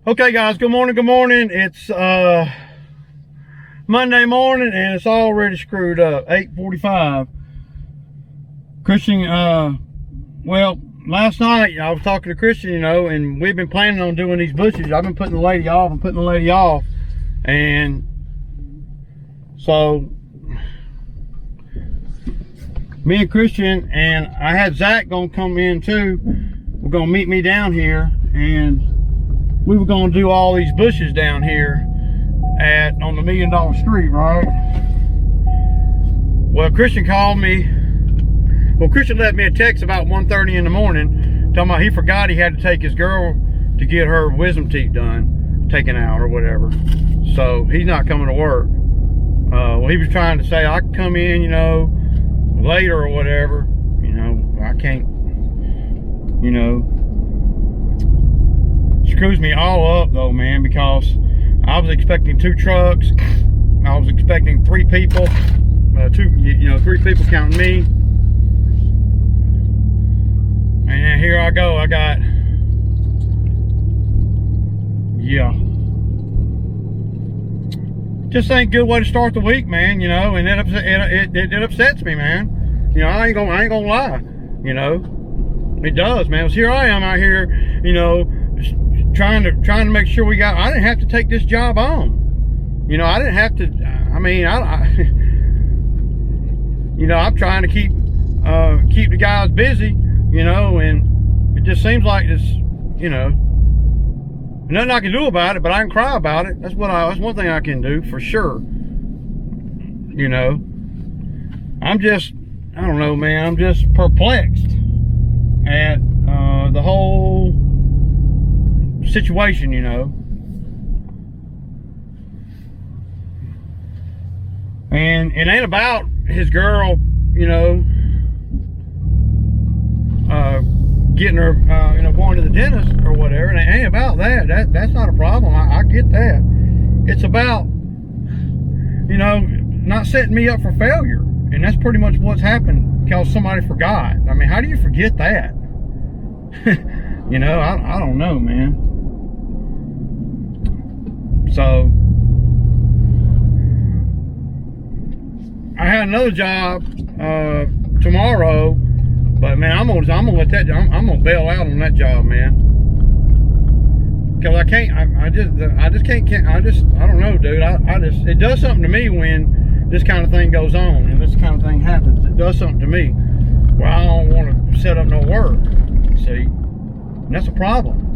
Okay guys, good morning. It's Monday morning and it's already screwed up. 8:45. Christian, well, last night I was talking to Christian, and we've been planning on doing these bushes. I've been putting the lady off and so me and Christian, and I had Zach gonna come in too. We're gonna meet me down here, and we were gonna do all these bushes down here on the $1 Million Street, right? Well, Christian called me. Well, Christian left me a text about 1:30 in the morning, talking about he forgot he had to take his girl to get her wisdom teeth done, taken out or whatever. So he's not coming to work. Well, he was trying to say I can come in, later or whatever. I can't, screws me all up though, man, because I was expecting 2 trucks. I was expecting 3 people, 3 people counting me. And then here I go. I got, just ain't a good way to start the week, man. And it upsets me, man. I ain't gonna lie. It does, man. So here I am out here, trying to make sure I didn't have to take this job on. I didn't have to. I'm trying to keep the guys busy, and it just seems like it's, nothing I can do about it, but I can cry about it. That's one thing I can do for sure. I don't know, man. I'm just perplexed at the whole situation, and it ain't about his girl, getting her, going to the dentist or whatever. And it ain't about that. That's not a problem. I get that. It's about, not setting me up for failure. And that's pretty much what's happened because somebody forgot. I mean, how do you forget that? I don't know, man. So I had another job tomorrow, but man, I'm gonna bail out on that job, man. Because I don't know, dude. It does something to me when this kind of thing goes on and this kind of thing happens. It does something to me where I don't want to set up no work. See, and that's a problem,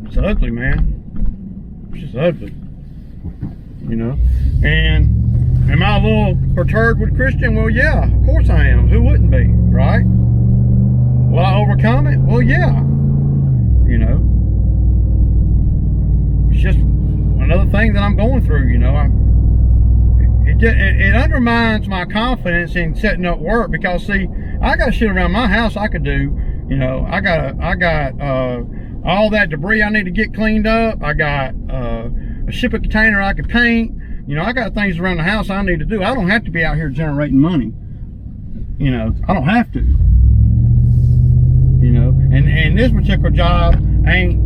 It's ugly, man. It's just ugly, And am I a little perturbed with Christian? Well, yeah, of course I am. Who wouldn't be, right? Will I overcome it? Well, yeah. It's just another thing that I'm going through, It undermines my confidence in setting up work because, see, I got shit around my house I could do. I got all that debris I need to get cleaned up. I got a shipping container I could paint. I got things around the house I need to do. I don't have to be out here generating money. I don't have to. And this particular job ain't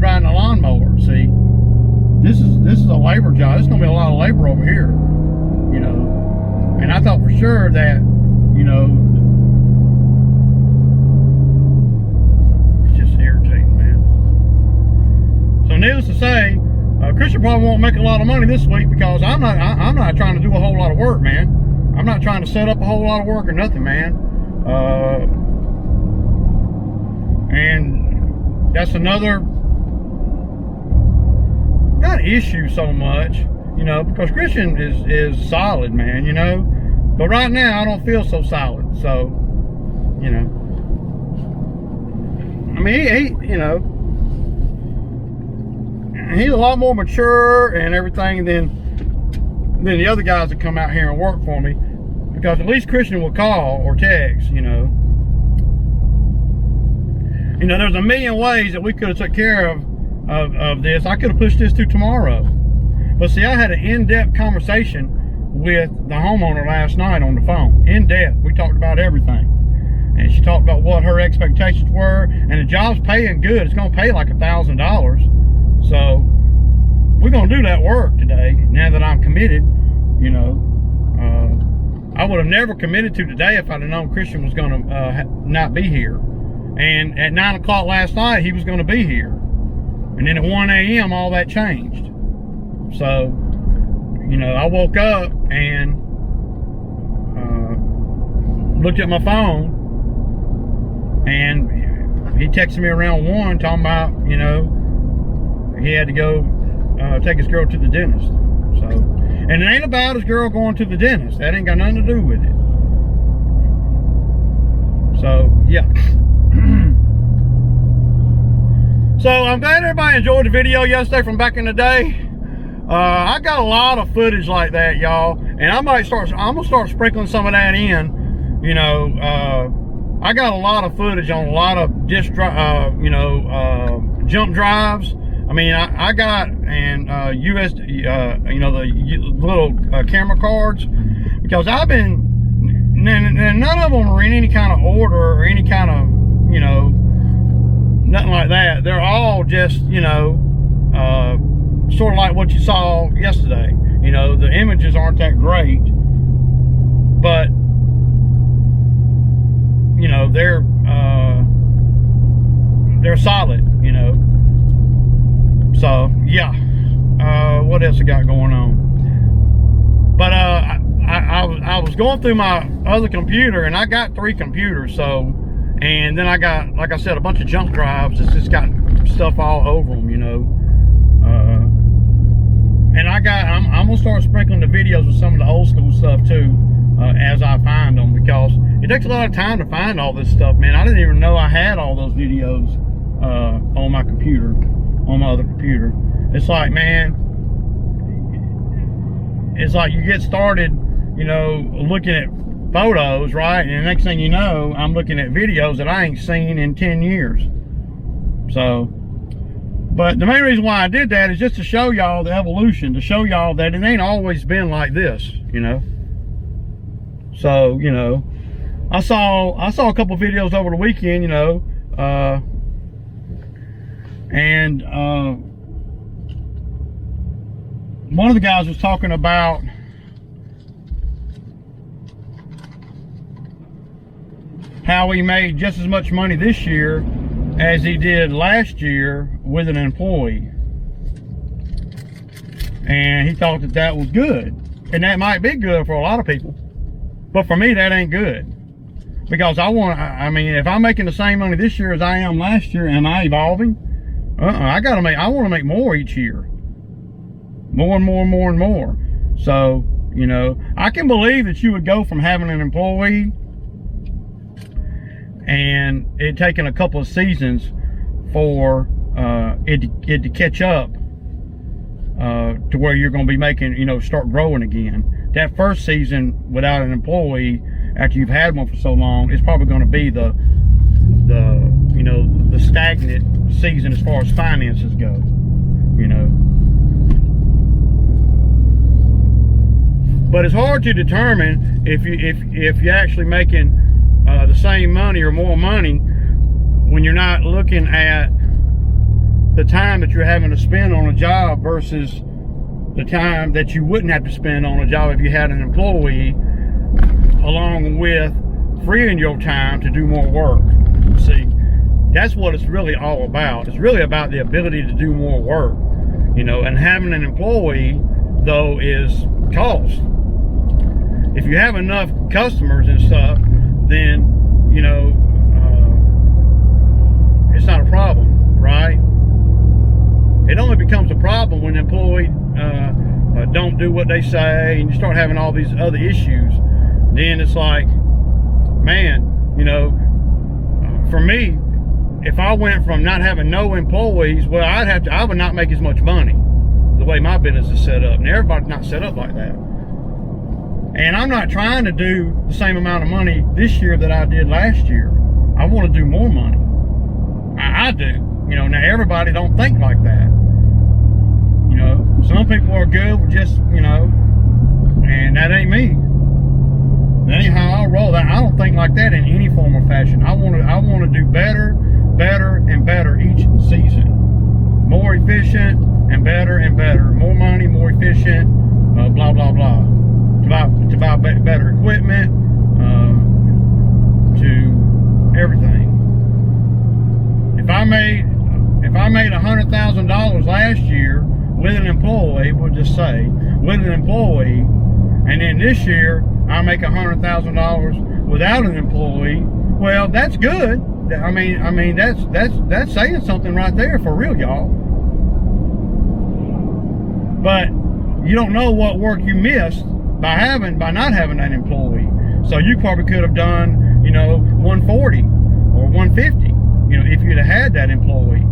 riding a lawnmower. See, this is a labor job. There's gonna be a lot of labor over here. And I thought for sure that, it's just irritating, man. So needless to say, Christian probably won't make a lot of money this week because I'm not trying to do a whole lot of work, man. I'm not trying to set up a whole lot of work or nothing, man. And that's another, not issue so much, because Christian is solid, man, but right now I don't feel so solid. So, I mean, he's a lot more mature and everything than the other guys that come out here and work for me, because at least Christian will call or text. There's a million ways that we could have took care of this. I could have pushed this to tomorrow, but see, I had an in-depth conversation with the homeowner last night on the phone. In depth, we talked about everything. and she talked about what her expectations were, and the job's paying good. It's going to pay like $1,000. So we're going to do that work today. Now that I'm committed, you know, I would have never committed to today if I'd have known Christian was going to not be here. And at 9 o'clock last night, he was going to be here. And then at 1 a.m., all that changed. So, you know, I woke up and looked at my phone, and he texted me around 1 talking about, you know, he had to go take his girl to the dentist. So, and it ain't about his girl going to the dentist. That ain't got nothing to do with it. So, yeah. So, I'm glad everybody enjoyed the video yesterday from back in the day. I got a lot of footage like that, y'all. And I'm gonna start sprinkling some of that in. You know, I got a lot of footage on a lot of disk drive, you know, jump drives. I mean, I got US, you know, the little camera cards, because I've been, none of them are in any kind of order or any kind of, you know, nothing like that. They're all just, you know, sort of like what you saw yesterday. You know, the images aren't that great, but, you know, they're solid, you know. So, yeah. What else I got going on? But I was going through my other computer, and I got 3 computers. So, and then I got, like I said, a bunch of junk drives. It's just got stuff all over them, you know. And I'm gonna start sprinkling the videos with some of the old school stuff too, as I find them, because it takes a lot of time to find all this stuff, man. I didn't even know I had all those videos on my computer, on my other computer. It's like, man, it's like you get started, you know, looking at photos, right? And the next thing you know, I'm looking at videos that I ain't seen in 10 years. So, but the main reason why I did that is just to show y'all the evolution, to show y'all that it ain't always been like this, you know. So, you know, I saw a couple videos over the weekend, you know, and one of the guys was talking about how he made just as much money this year as he did last year with an employee. And he thought that that was good. And that might be good for a lot of people. But for me, that ain't good. Because I mean, if I'm making the same money this year as I am last year, am I evolving? I want to make more each year. More and more and more and more. So, you know, I can believe that you would go from having an employee and it taking a couple of seasons for it to catch up to where you're going to be making, you know, start growing again. That first season without an employee, after you've had one for so long, it's probably going to be the you know, the stagnant season as far as finances go, you know. But it's hard to determine if you're actually making the same money or more money when you're not looking at the time that you're having to spend on a job versus the time that you wouldn't have to spend on a job if you had an employee, along with freeing your time to do more work. See, that's what it's really all about. It's really about the ability to do more work, you know. And having an employee, though, is cost. If you have enough customers and stuff, then, you know, it's not a problem, right? It only becomes a problem when the employee don't do what they say, and you start having all these other issues. Then it's like, man, you know, for me, if I went from not having no employees, well, I would not make as much money the way my business is set up. And everybody's not set up like that. And I'm not trying to do the same amount of money this year that I did last year. I want to do more money. I do. You know, now everybody don't think like that. You know, some people are good with just, you know, and that ain't me. That ain't how I roll. I don't think like that in any form or fashion. I want to do better, and better each season. More efficient and better. More money, more efficient, blah, blah, blah. To buy better equipment, to everything. If I made $100,000 last year with an employee, we'll just say, with an employee, and then this year I make $100,000 without an employee, well, that's good. I mean, that's saying something right there, for real, y'all. But you don't know what work you missed by not having that employee. So you probably could have done, 140 or 150, if you'd have had that employee.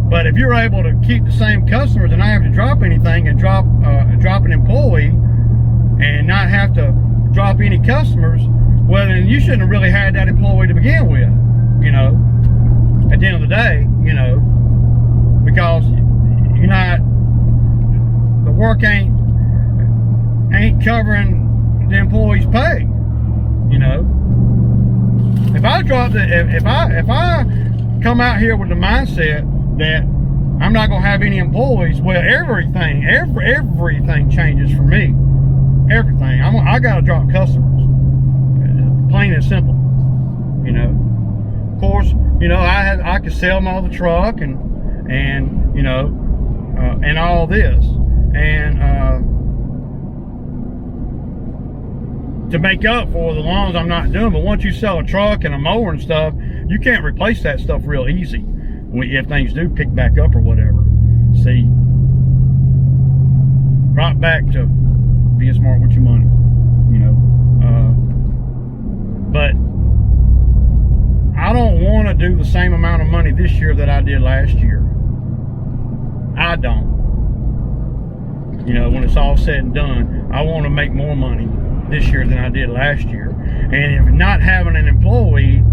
But if you're able to keep the same customers and not have to drop anything and drop an employee and not have to drop any customers, well, then you shouldn't have really had that employee to begin with, at the end of the day, because the work ain't covering the employee's pay, If I come out here with the mindset that I'm not gonna have any employees, well, everything changes for me. Everything. I gotta drop customers. Plain and simple. Of course, I could sell them all the truck and all this, and to make up for the lawns I'm not doing. But once you sell a truck and a mower and stuff, you can't replace that stuff real easy if things do pick back up or whatever. See, right back to being smart with your money, but I don't want to do the same amount of money this year that I did last year. I don't. When it's all said and done, I want to make more money this year than I did last year. And if not having an employee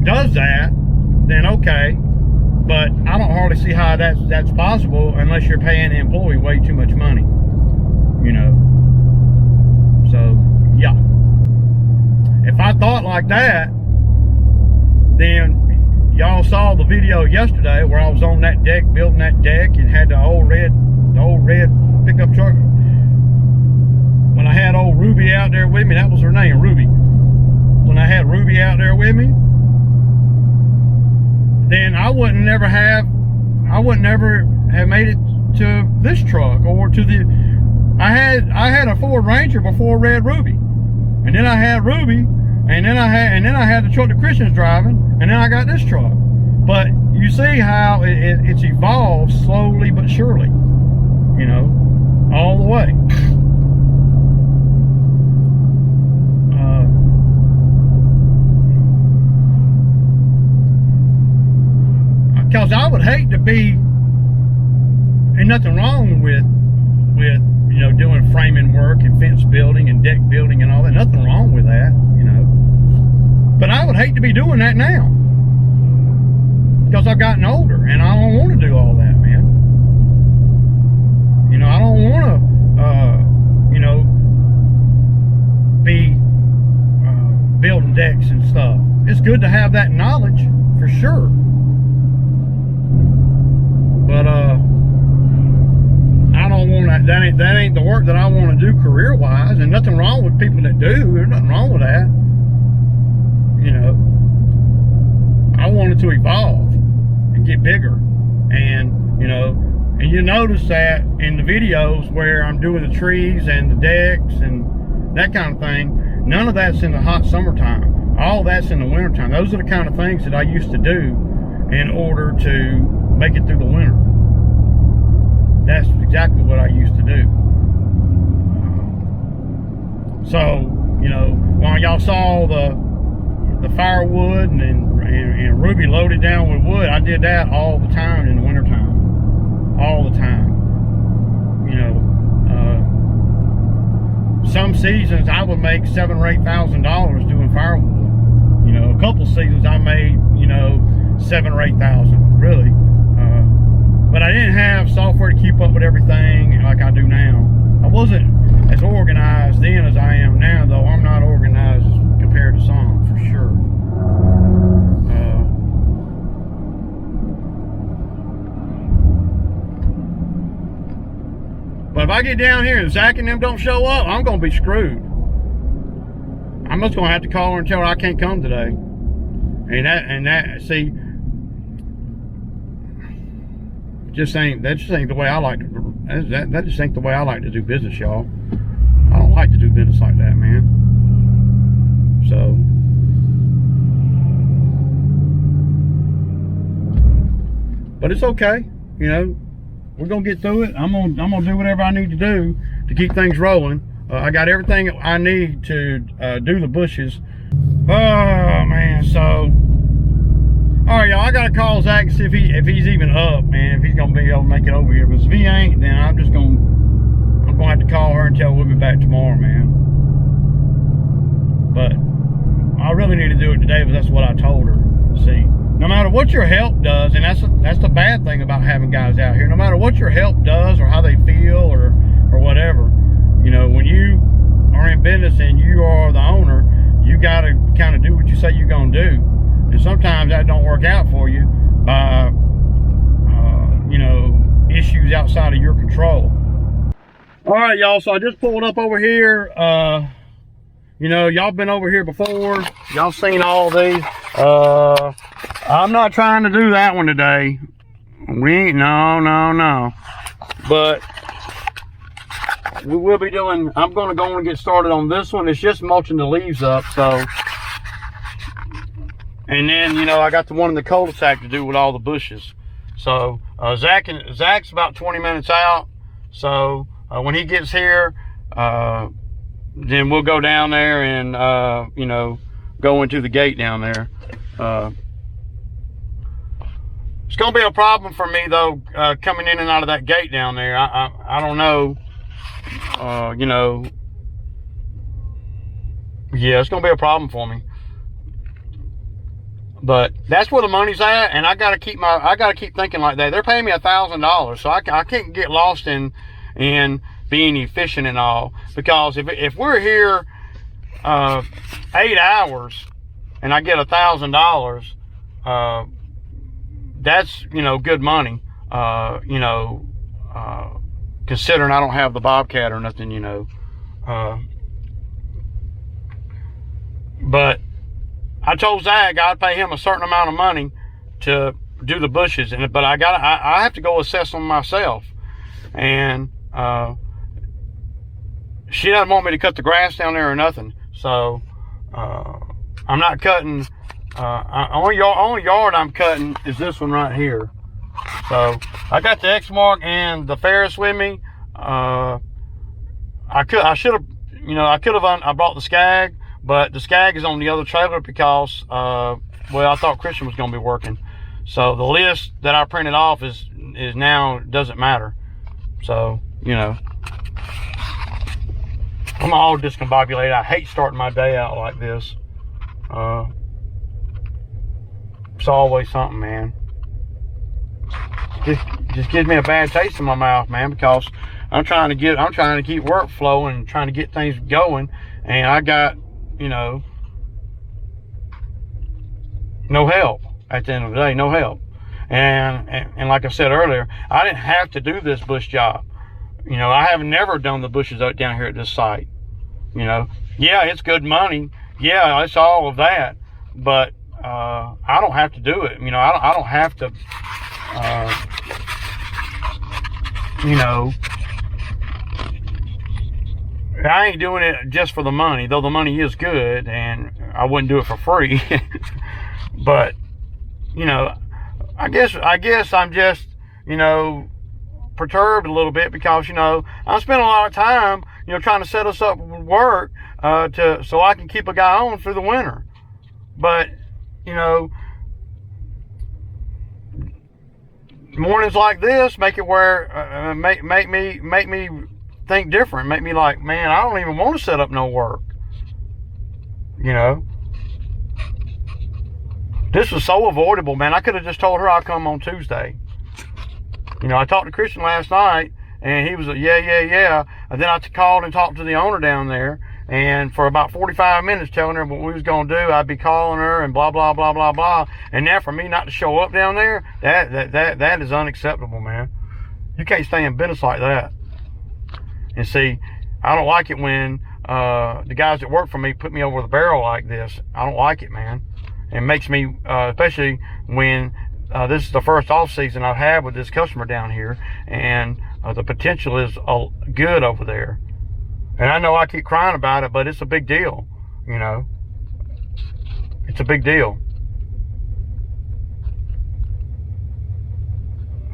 does that, then okay. But I don't hardly see how that's possible unless you're paying the employee way too much money. So yeah. If I thought like that, then y'all saw the video yesterday where I was on that deck, building that deck, and had the old red pickup truck. When I had old Ruby out there with me, that was her name, Ruby. When I had Ruby out there with me, then I wouldn't never have made it to this truck or to the. I had a Ford Ranger before Red Ruby, and then I had Ruby, and then I had the truck that Christian's driving, and then I got this truck. But you see how it's evolved slowly but surely, all the way. Because I would hate to be, and nothing wrong with doing framing work and fence building and deck building and all that. Nothing wrong with that, But I would hate to be doing that now, because I've gotten older and I don't want to do all that, man. I don't want to, be building decks and stuff. It's good to have that knowledge for sure. But I don't want that ain't the work that I want to do career wise, and nothing wrong with people that do. There's nothing wrong with that. I wanted to evolve and get bigger, and and you notice that in the videos where I'm doing the trees and the decks and that kind of thing, none of that's in the hot summertime. All that's in the wintertime. Those are the kind of things that I used to do in order to make it through the winter. That's exactly what I used to do. So, while y'all saw the firewood and Ruby loaded down with wood, I did that all the time in the wintertime. All the time. Some seasons I would make $7,000 or $8,000 doing firewood. A couple seasons I made, $7,000 or $8,000, really. But I didn't have software to keep up with everything like I do now. I wasn't as organized then as I am now, though. I get down here and Zach and them don't show up, I'm gonna be screwed. I'm just gonna have to call her and tell her I can't come today. See, that just ain't the way I like to. That just ain't the way I like to do business, y'all. I don't like to do business like that, man. So, but it's okay, you know. We're gonna get through it. I'm gonna do whatever I need to do to keep things rolling. I got everything I need to do the bushes. Oh man, so all right, y'all. I gotta call Zach and see if he's even up, man. If he's gonna be able to make it over here. But if he ain't, then I'm gonna have to call her and tell her we'll be back tomorrow, man. But I really need to do it today, but that's what I told her. See, no matter what your help does, and that's the bad thing about having guys out here. No matter what your help does or how they feel or whatever, you know, when you are in business and you are the owner, you gotta kind of do what you say you're gonna do. And sometimes that don't work out for you by, you know, issues outside of your control. All right, y'all. So I just pulled up over here. You know, y'all been over here before. Y'all seen all these. I'm not trying to do that one today. No. But we will be doing, I'm going to go and get started on this one. It's just mulching the leaves up. So, and then, you know, I got the one in the cul-de-sac to do with all the bushes. So, Zach's about 20 minutes out. So, when he gets here, then we'll go down there and, you know, go into the gate down there. It's going to be a problem for me, though, coming in and out of that gate down there. I don't know, you know. Yeah, it's going to be a problem for me. But that's where the money's at, and I got to keep thinking like that. They're paying me $1,000, so I can't get lost in being efficient and all, because if we're here 8 hours and I get $1,000, that's, you know, good money, you know, considering I don't have the Bobcat or nothing, you know. But I told Zach I'd pay him a certain amount of money to do the bushes, but I have to go assess them myself. And she doesn't want me to cut the grass down there or nothing, so I'm not cutting. Only yard I'm cutting is this one right here. So I got the X-Mark and the Ferris with me. I should have, you know, I brought the Skag, but the Skag is on the other trailer because, well, I thought Christian was going to be working. So the list that I printed off is now doesn't matter. So, you know, I'm all discombobulated. I hate starting my day out like this. It's always something, man. Just gives me a bad taste in my mouth, man, because I'm trying to keep work flowing and trying to get things going, and I got, you know, no help at the end of the day, no help. And like I said earlier, I didn't have to do this bush job. You know, I have never done the bushes out down here at this site. You know, yeah, it's good money. Yeah, it's all of that. But I don't have to do it. You know, I don't have to, you know, I ain't doing it just for the money, though the money is good, and I wouldn't do it for free. But, you know, I guess I'm just, you know, perturbed a little bit because, you know, I spent a lot of time, you know, trying to set us up with work so I can keep a guy on through the winter. But, you know, mornings like this make it where make me think different. Make me like, man, I don't even want to set up no work. You know, this was so avoidable, man. I could have just told her I'll come on Tuesday. You know, I talked to Christian last night, and he was like, yeah. And then I called and talked to the owner down there, and for about 45 minutes telling her what we was going to do, I'd be calling her and blah, blah, blah, blah, blah. And now for me not to show up down there, that is unacceptable, man. You can't stay in business like that. And see, I don't like it when the guys that work for me put me over the barrel like this. I don't like it, man. It makes me, especially when this is the first off season I've had with this customer down here, and the potential is good over there. And I know I keep crying about it, but it's a big deal, you know. It's a big deal.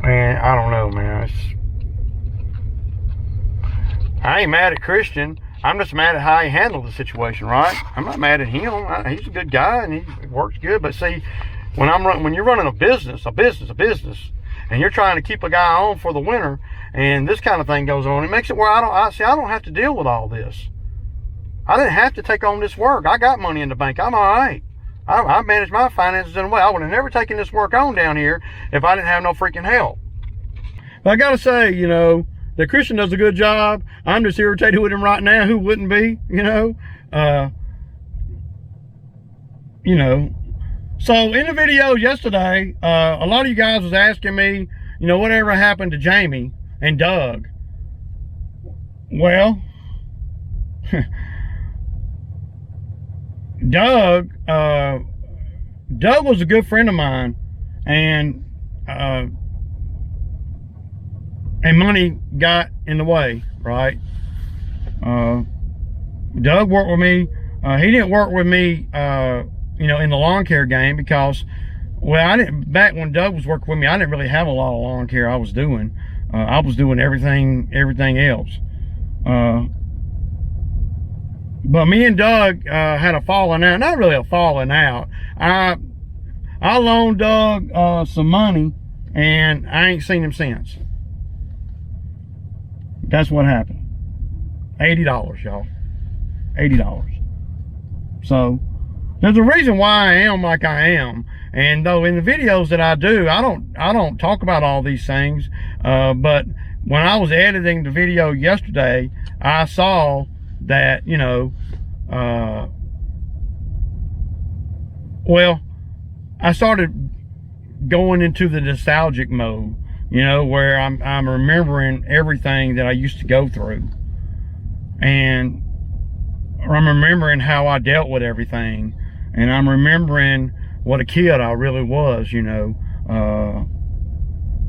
And I don't know, man. I ain't mad at Christian. I'm just mad at how he handled the situation, right? I'm not mad at him. He's a good guy and he works good. But see, when you're running a business, and you're trying to keep a guy on for the winter, and this kind of thing goes on, it makes it where I don't have to deal with all this. I didn't have to take on this work. I got money in the bank. I'm all right. I manage my finances in a way. I would have never taken this work on down here if I didn't have no freaking help. But I gotta say, you know, that Christian does a good job. I'm just irritated with him right now. Who wouldn't be, you know? You know. So in the video yesterday, a lot of you guys was asking me, you know, whatever happened to Jamie and Doug. Well, Doug was a good friend of mine, and money got in the way, right? Doug worked with me. He didn't work with me, you know, in the lawn care game because, well, back when Doug was working with me, I didn't really have a lot of lawn care I was doing. I was doing everything else. But me and Doug had a falling out. Not really a falling out. I loaned Doug some money, and I ain't seen him since. That's what happened. $80, y'all. $80. So there's a reason why I am like I am. And though in the videos that I do, I don't talk about all these things. But when I was editing the video yesterday, I saw that, you know, well, I started going into the nostalgic mode, you know, where I'm remembering everything that I used to go through, and I'm remembering how I dealt with everything, and I'm remembering what a kid I really was, you know,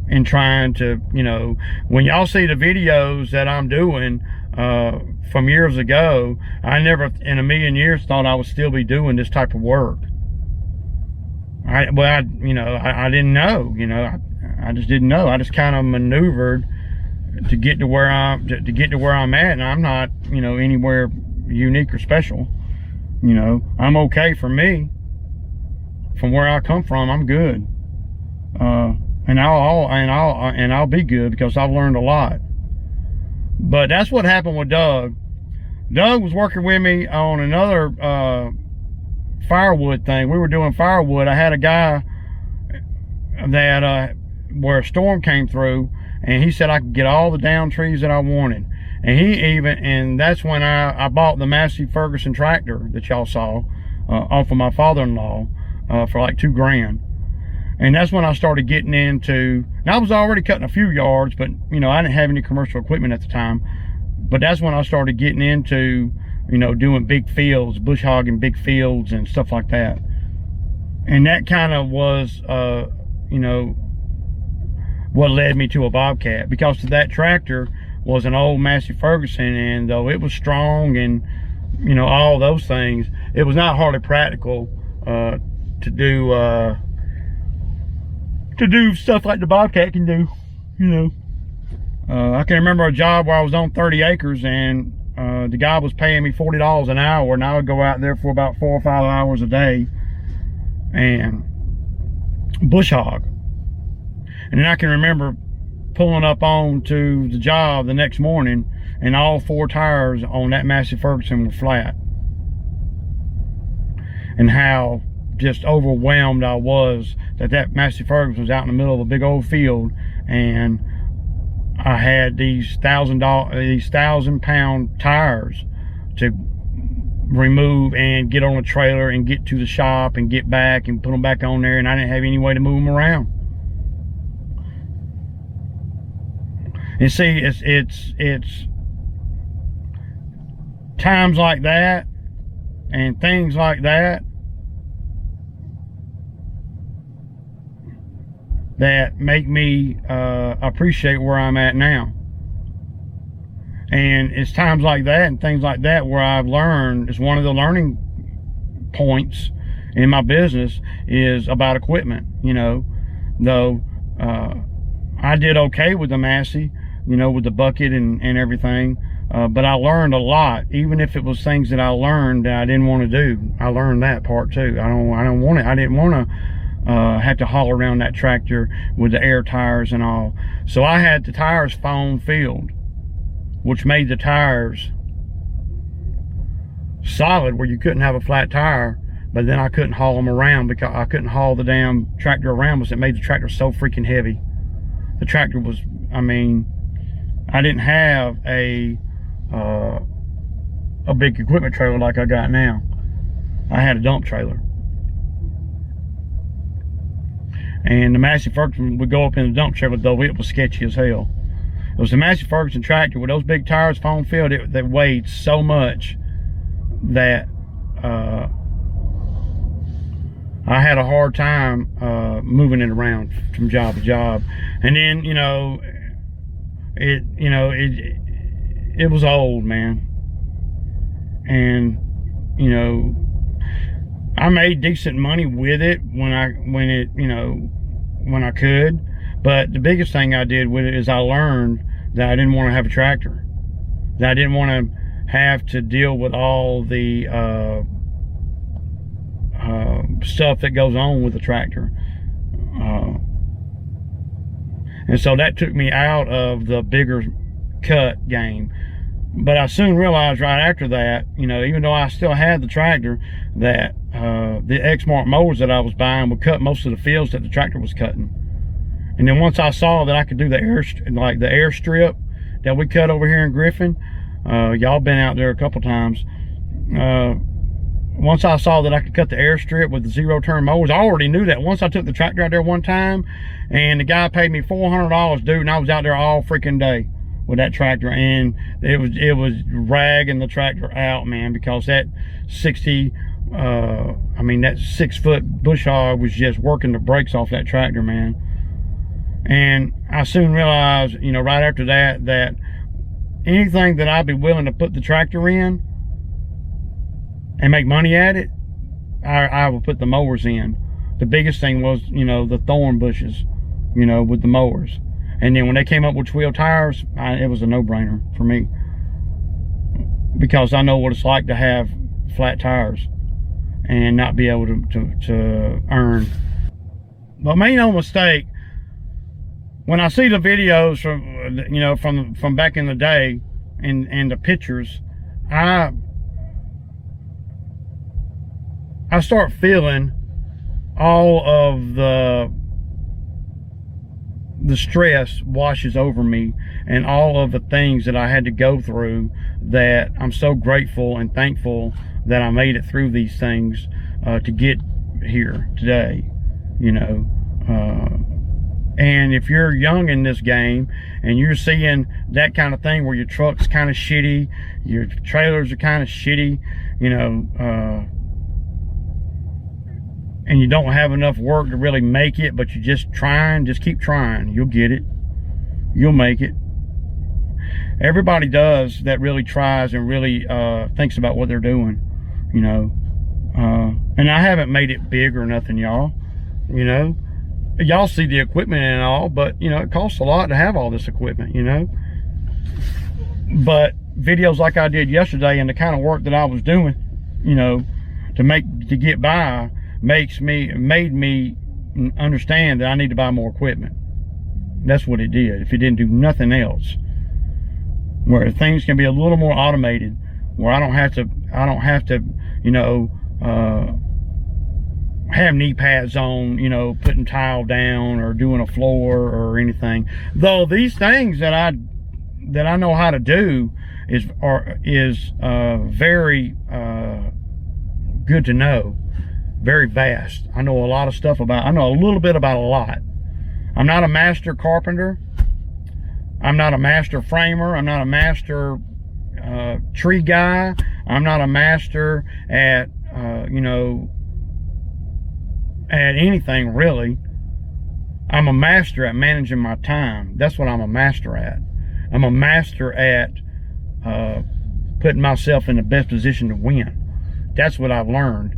and trying to, you know, when y'all see the videos that I'm doing from years ago, I never in a million years thought I would still be doing this type of work. I didn't know, you know, I just didn't know. I just kind of maneuvered to get to where I'm at, and I'm not, you know, anywhere unique or special. You know, I'm okay for me. From where I come from, I'm good. And I'll be good because I've learned a lot. But that's what happened with Doug. Doug was working with me on another firewood thing. We were doing firewood. I had a guy that where a storm came through, and he said I could get all the down trees that I wanted. And that's when I bought the Massey Ferguson tractor that y'all saw off of my father-in-law for like $2,000. And that's when I started getting into, now I was already cutting a few yards, but you know, I didn't have any commercial equipment at the time. But that's when I started getting into, you know, doing big fields, bush hogging big fields and stuff like that. And that kind of was, you know, what led me to a Bobcat, because that tractor was an old Massey Ferguson, and though it was strong and, you know, all those things, it was not hardly practical to do stuff like the Bobcat can do, you know. I can remember a job where I was on 30 acres, and the guy was paying me $40 an hour, and I would go out there for about 4 or 5 hours a day and bush hog. And then I can remember pulling up onto the job the next morning, and all 4 tires on that Massey Ferguson were flat. And how just overwhelmed I was that Massey Ferguson was out in the middle of a big old field, and I had these 1,000-pound tires to remove and get on a trailer and get to the shop and get back and put them back on there, and I didn't have any way to move them around. And see, times like that and things like that that make me appreciate where I'm at now. And it's times like that and things like that where I've learned, it's one of the learning points in my business is about equipment. You know, though I did okay with the Massey, you know, with the bucket and everything, but I learned a lot, even if it was things that I learned that I didn't want to do. I learned that part too. I don't want it. I didn't want to have to haul around that tractor with the air tires and all. So I had the tires foam filled, which made the tires solid where you couldn't have a flat tire, but then I couldn't haul them around because I couldn't haul the damn tractor around because it made the tractor so freaking heavy. The tractor was, I mean, I didn't have a big equipment trailer like I got now. I had a dump trailer. And the Massey Ferguson would go up in the dump trailer, though it was sketchy as hell. It was the Massey Ferguson tractor with those big tires, foam filled, that weighed so much that I had a hard time moving it around from job to job. And then, you know, it was old, man. And, you know, I made decent money with it when I could. But the biggest thing I did with it is I learned that I didn't want to have a tractor. That I didn't want to have to deal with all the stuff that goes on with the tractor. And so that took me out of the bigger cut game. But I soon realized right after that, you know, even though I still had the tractor, that the Exmark mowers that I was buying would cut most of the fields that the tractor was cutting. And then once I saw that I could do the air strip that we cut over here in Griffin, y'all been out there a couple times. Once I saw that I could cut the air strip with the zero turn mowers, I already knew that. Once I took the tractor out there one time, and the guy paid me $400, dude, and I was out there all freaking day with that tractor, and it was ragging the tractor out, man, because that 6-foot bush hog was just working the brakes off that tractor, man. And I soon realized, you know, right after that, that anything that I'd be willing to put the tractor in and make money at it, I would put the mowers in. The biggest thing was, you know, the thorn bushes, you know, with the mowers. And then when they came up with wheel tires, it was a no-brainer for me, because I know what it's like to have flat tires and not be able to earn. But make no mistake, when I see the videos from, you know, from back in the day and the pictures, I start feeling all of the stress washes over me, and all of the things that I had to go through, that I'm so grateful and thankful that I made it through these things to get here today, you know. And if you're young in this game and you're seeing that kind of thing where your truck's kind of shitty, your trailers are kind of shitty, you know, and you don't have enough work to really make it, but you're just trying, just keep trying. You'll get it. You'll make it. Everybody does that really tries and really thinks about what they're doing, you know. And I haven't made it big or nothing, y'all. You know, y'all see the equipment and all, but, you know, it costs a lot to have all this equipment, you know. But videos like I did yesterday and the kind of work that I was doing, you know, to get by, made me understand that I need to buy more equipment. That's what it did. If it didn't do nothing else, where things can be a little more automated, where I don't have to, you know, have knee pads on, you know, putting tile down or doing a floor or anything. Though these things that I know how to do is very good to know. Very vast. I know a lot of stuff about, I know a little bit about a lot. I'm not a master carpenter. I'm not a master framer. I'm not a master tree guy. I'm not a master at, you know, at anything really. I'm a master at managing my time. That's what I'm a master at. I'm a master at putting myself in the best position to win. That's what I've learned,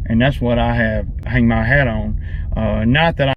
and that's what I have hang my hat on. Not that